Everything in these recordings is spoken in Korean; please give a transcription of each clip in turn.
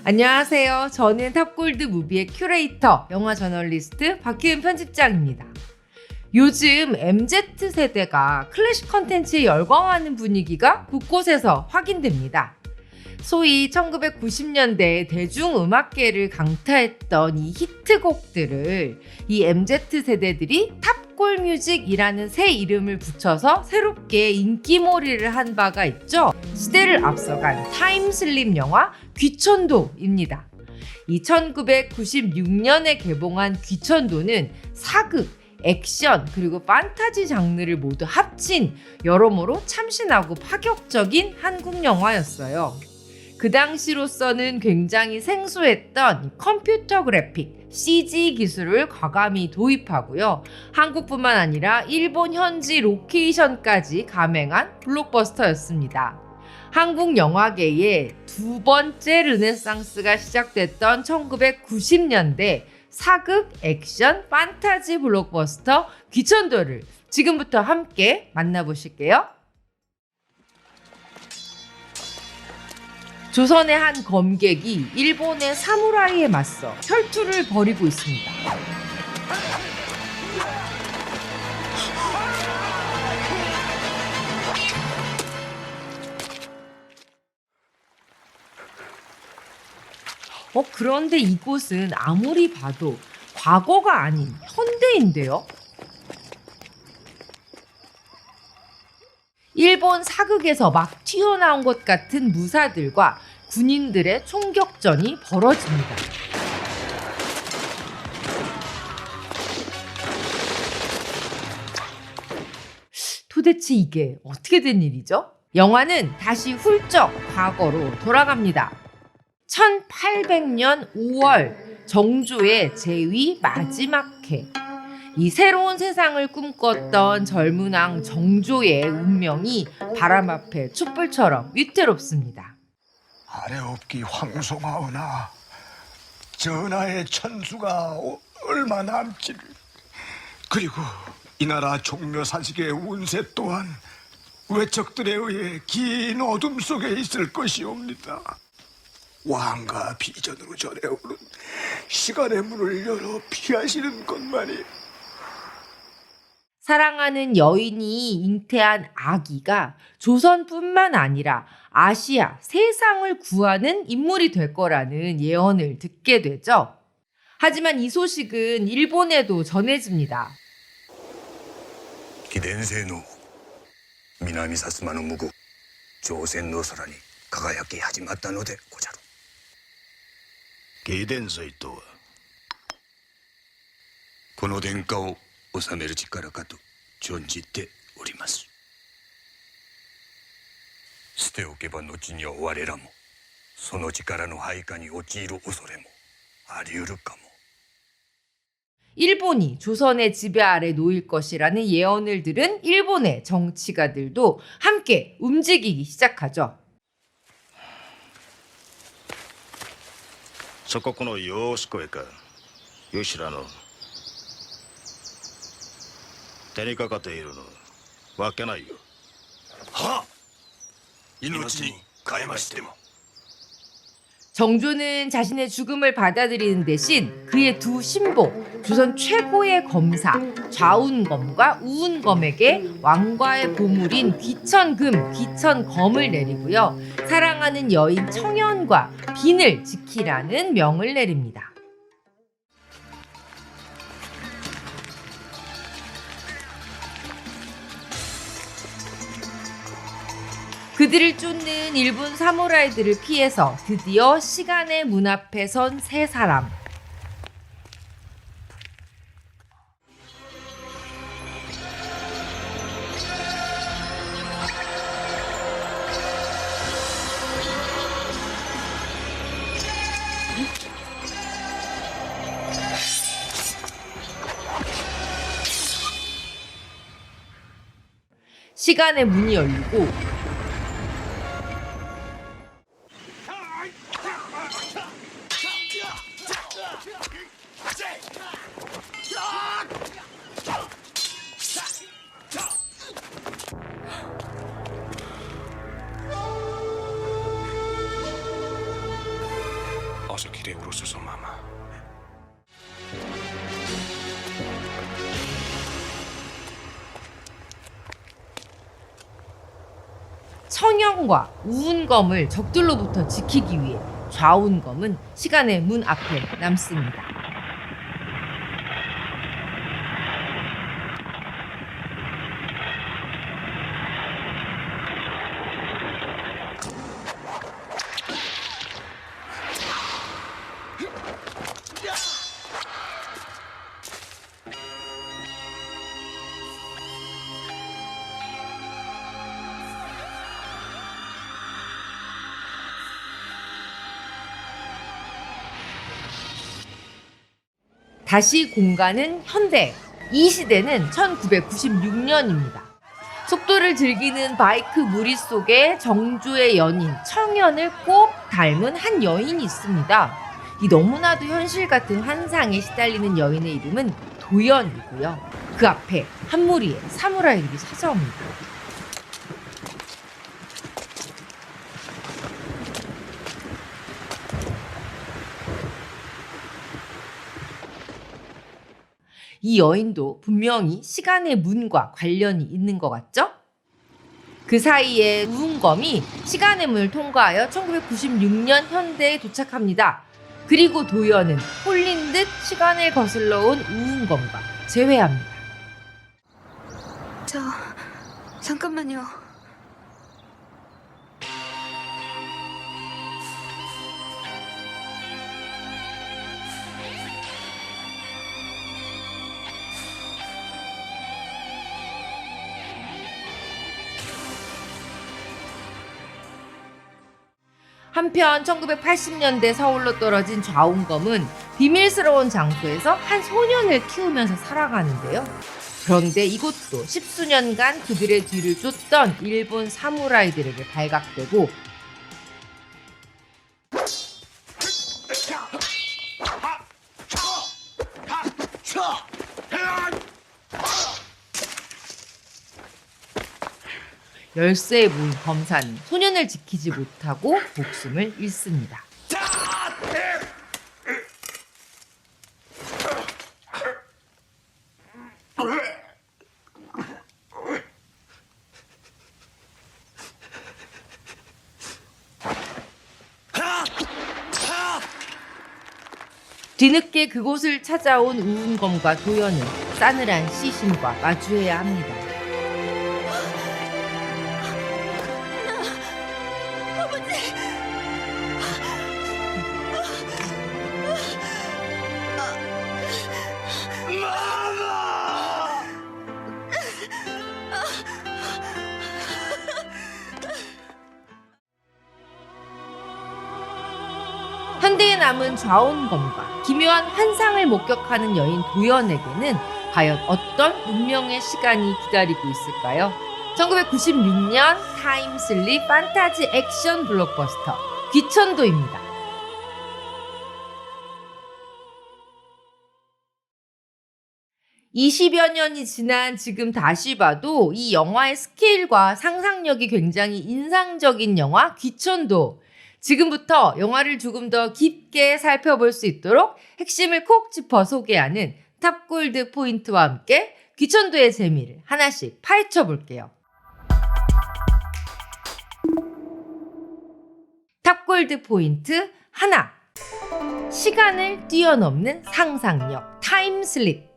안녕하세요. 저는 탑골드 무비의 큐레이터, 영화 저널리스트 박희은 편집장입니다. 요즘 MZ세대가 클래식 컨텐츠에 열광하는 분위기가 곳곳에서 확인됩니다. 소위 1990년대 대중음악계를 강타했던 이 히트곡들을 이 MZ세대들이 탑골뮤직이라는 새 이름을 붙여서 새롭게 인기몰이를 한 바가 있죠. 시대를 앞서간 타임슬립 영화 귀천도입니다. 이 1996년에 개봉한 귀천도는 사극, 액션, 그리고 판타지 장르를 모두 합친 여러모로 참신하고 파격적인 한국 영화였어요. 그 당시로서는 굉장히 생소했던 컴퓨터 그래픽, CG 기술을 과감히 도입하고요. 한국뿐만 아니라 일본 현지 로케이션까지 감행한 블록버스터였습니다. 한국 영화계의 두 번째 르네상스가 시작됐던 1990년대 사극, 액션, 판타지 블록버스터 귀천도를 지금부터 함께 만나보실게요. 조선의 한 검객이 일본의 사무라이에 맞서 혈투를 벌이고 있습니다. 그런데 이곳은 아무리 봐도 과거가 아닌 현대인데요. 일본 사극에서 막 튀어나온 것 같은 무사들과 군인들의 총격전이 벌어집니다. 도대체 이게 어떻게 된 일이죠? 영화는 다시 훌쩍 과거로 돌아갑니다. 1800년 5월 정조의 제위 마지막 해. 이 새로운 세상을 꿈꿨던 젊은 왕 정조의 운명이 바람 앞에 촛불처럼 위태롭습니다. 아래옵기 황송하오나 전하의 천수가 얼마 남지를, 그리고 이 나라 종묘사직의 운세 또한 외척들에 의해 긴 어둠 속에 있을 것이옵니다. 왕과 비전으로 전해오는 시간의 문을 열어 피하시는 것만이. 사랑하는 여인이 잉태한 아기가 조선뿐만 아니라 아시아, 세상을 구하는 인물이 될 거라는 예언을 듣게 되죠. 하지만 이 소식은 일본에도 전해집니다. 貴殿性の南薩摩の向こう朝鮮の空に輝き始まったのでごじゃる。貴殿祭とはこの殿下を治める力かと存じております。捨ておけば後には我らもその力の配下に陥る恐れもあり得るかも。 일본이 조선의 지배 아래 놓일 것이라는 예언을 들은 일본의 정치가들도 함께 움직이기 시작하죠. 祖国の養子声かよしらの手にかかっているのわけないよ。はっ、命に変えましても。 정조는 자신의 죽음을 받아들이는 대신 그의 두 신복, 조선 최고의 검사 좌운검과 우운검에게 왕과의 보물인 귀천금, 귀천검을 내리고요. 사랑하는 여인 청연과 빈을 지키라는 명을 내립니다. 그들을 쫓는 일본 사무라이들을 피해서 드디어 시간의 문 앞에 선 세 사람. 시간의 문이 열리고 어서 길에 오르소서 마마. 청영과 우은검을 적들로부터 지키기 위해 좌운검은 시간의 문 앞에 남습니다. 다시 공간은 현대. 이 시대는 1996년입니다. 속도를 즐기는 바이크 무리 속에 정조의 연인 청연을 꼭 닮은 한 여인이 있습니다. 이 너무나도 현실 같은 환상에 시달리는 여인의 이름은 도연이고요. 그 앞에 한 무리의 사무라이들이 찾아옵니다. 이 여인도 분명히 시간의 문과 관련이 있는 것 같죠? 그 사이에 우은검이 시간의 문을 통과하여 1996년 현대에 도착합니다. 그리고 도연은 홀린 듯 시간을 거슬러 온 우은검과 재회합니다. 잠깐만요. 한편 1980년대 서울로 떨어진 좌운검은 비밀스러운 장소에서 한 소년을 키우면서 살아가는데요. 그런데 이곳도 십수년간 그들의 뒤를 쫓던 일본 사무라이들에게 발각되고 열쇠에 모인 검사는 소년을 지키지 못하고 목숨을 잃습니다. 뒤늦게 그곳을 찾아온 우은검과 도연은 싸늘한 시신과 마주해야 합니다. 현대에 남은 좌운검과 기묘한 환상을 목격하는 여인 도연에게는 과연 어떤 운명의 시간이 기다리고 있을까요? 1996년 타임슬립 판타지 액션 블록버스터 귀천도입니다. (20여 년이) 지난 지금 다시 봐도 이 영화의 스케일과 상상력이 굉장히 인상적인 영화 귀천도. 지금부터 영화를 조금 더 깊게 살펴볼 수 있도록 핵심을 콕 짚어 소개하는 탑골드 포인트와 함께 귀천도의 재미를 하나씩 파헤쳐 볼게요. 탑골드 포인트 하나. 시간을 뛰어넘는 상상력, 타임슬립.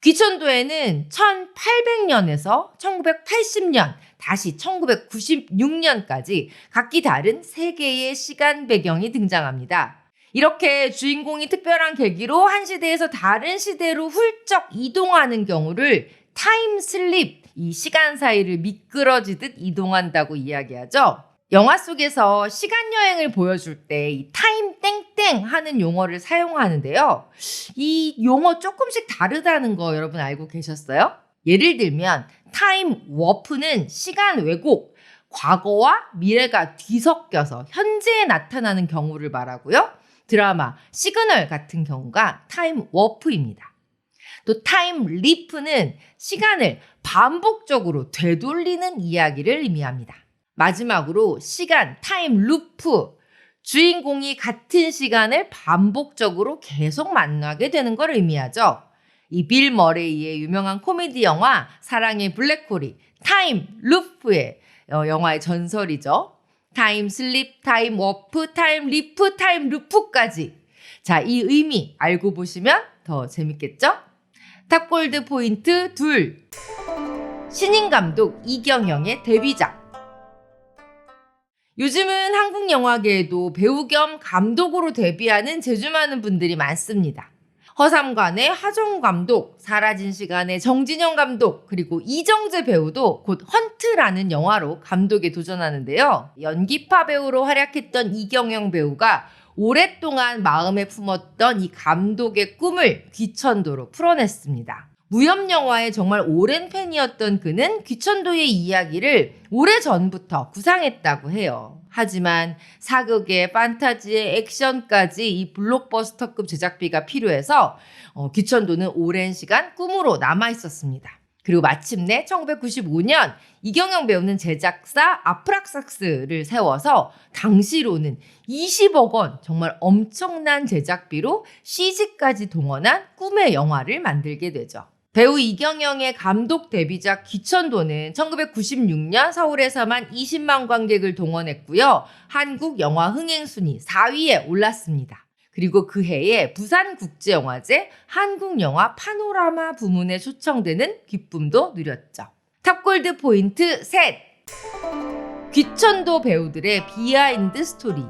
귀천도에는 1800년에서 1980년, 다시 1996년까지 각기 다른 세 개의 시간 배경이 등장합니다. 이렇게 주인공이 특별한 계기로 한 시대에서 다른 시대로 훌쩍 이동하는 경우를 타임슬립, 이 시간 사이를 미끄러지듯 이동한다고 이야기하죠. 영화 속에서 시간여행을 보여줄 때 이 타임 땡땡 하는 용어를 사용하는데요. 이 용어 조금씩 다르다는 거 여러분 알고 계셨어요? 예를 들면 타임 워프는 시간 왜곡, 과거와 미래가 뒤섞여서 현재에 나타나는 경우를 말하고요. 드라마 시그널 같은 경우가 타임 워프입니다. 또 타임 리프는 시간을 반복적으로 되돌리는 이야기를 의미합니다. 마지막으로 시간 타임 루프, 주인공이 같은 시간을 반복적으로 계속 만나게 되는 걸 의미하죠. 이 빌 머레이의 유명한 코미디 영화 사랑의 블랙홀이 타임 루프의 영화의 전설이죠. 타임 슬립, 타임 워프, 타임 리프, 타임 루프까지. 자, 이 의미 알고 보시면 더 재밌겠죠? 탑골드 포인트 2. 신인 감독 이경영의 데뷔작. 요즘은 한국 영화계에도 배우 겸 감독으로 데뷔하는 재주 많은 분들이 많습니다. 허삼관의 하정우 감독, 사라진 시간의 정진영 감독, 그리고 이정재 배우도 곧 헌트라는 영화로 감독에 도전하는데요. 연기파 배우로 활약했던 이경영 배우가 오랫동안 마음에 품었던 이 감독의 꿈을 귀천도로 풀어냈습니다. 무협영화의 정말 오랜 팬이었던 그는 귀천도의 이야기를 오래전부터 구상했다고 해요. 하지만 사극의 판타지의 액션까지 이 블록버스터급 제작비가 필요해서 귀천도는 오랜 시간 꿈으로 남아있었습니다. 그리고 마침내 1995년 이경영 배우는 제작사 아프락삭스를 세워서 당시로는 20억 원, 정말 엄청난 제작비로 CG까지 동원한 꿈의 영화를 만들게 되죠. 배우 이경영의 감독 데뷔작 귀천도는 1996년 서울에서만 20만 관객을 동원했고요. 한국 영화 흥행순위 4위에 올랐습니다. 그리고 그 해에 부산국제영화제 한국영화 파노라마 부문에 초청되는 기쁨도 누렸죠. 탑골드 포인트 셋. 귀천도 배우들의 비하인드 스토리.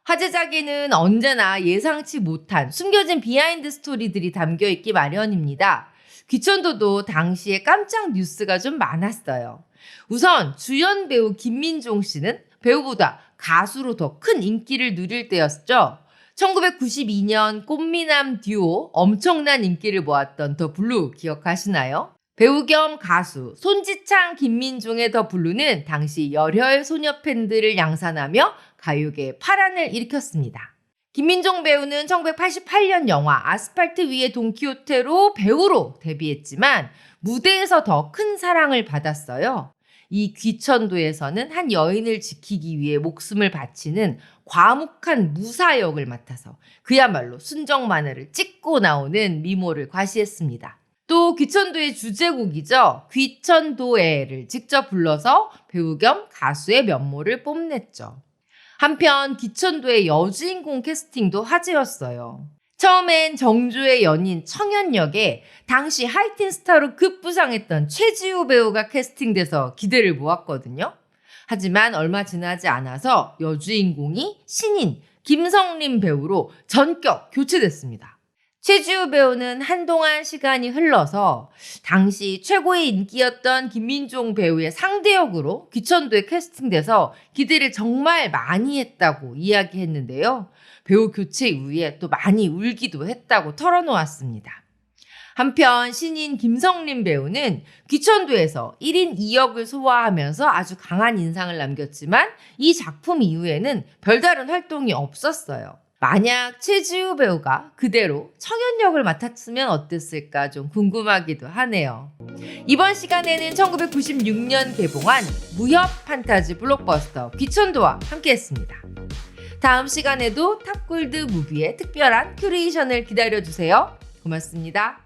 화제작에는 언제나 예상치 못한 숨겨진 비하인드 스토리들이 담겨있기 마련입니다. 귀천도도 당시에 깜짝 뉴스가 좀 많았어요. 우선 주연 배우 김민종 씨는 배우보다 가수로 더 큰 인기를 누릴 때였죠. 1992년 꽃미남 듀오 엄청난 인기를 모았던 더 블루 기억하시나요? 배우 겸 가수 손지창, 김민종의 더 블루는 당시 열혈 소녀 팬들을 양산하며 가요계에 파란을 일으켰습니다. 김민종 배우는 1988년 영화 아스팔트 위의 돈키호테로 배우로 데뷔했지만 무대에서 더 큰 사랑을 받았어요. 이 귀천도에서는 한 여인을 지키기 위해 목숨을 바치는 과묵한 무사 역을 맡아서 그야말로 순정만화를 찍고 나오는 미모를 과시했습니다. 또 귀천도의 주제곡이죠. 귀천도에를 직접 불러서 배우 겸 가수의 면모를 뽐냈죠. 한편 귀천도의 여주인공 캐스팅도 화제였어요. 처음엔 정조의 연인 청현역에 당시 하이틴 스타로 급부상했던 최지우 배우가 캐스팅돼서 기대를 모았거든요. 하지만 얼마 지나지 않아서 여주인공이 신인 김성림 배우로 전격 교체됐습니다. 최지우 배우는 한동안 시간이 흘러서 당시 최고의 인기였던 김민종 배우의 상대역으로 귀천도에 캐스팅돼서 기대를 정말 많이 했다고 이야기했는데요. 배우 교체 이후에 또 많이 울기도 했다고 털어놓았습니다. 한편 신인 김성림 배우는 귀천도에서 1인 2역을 소화하면서 아주 강한 인상을 남겼지만 이 작품 이후에는 별다른 활동이 없었어요. 만약 최지우 배우가 그대로 청현역을 맡았으면 어땠을까 좀 궁금하기도 하네요. 이번 시간에는 1996년 개봉한 무협 판타지 블록버스터 귀천도와 함께했습니다. 다음 시간에도 탑골드 무비의 특별한 큐레이션을 기다려주세요. 고맙습니다.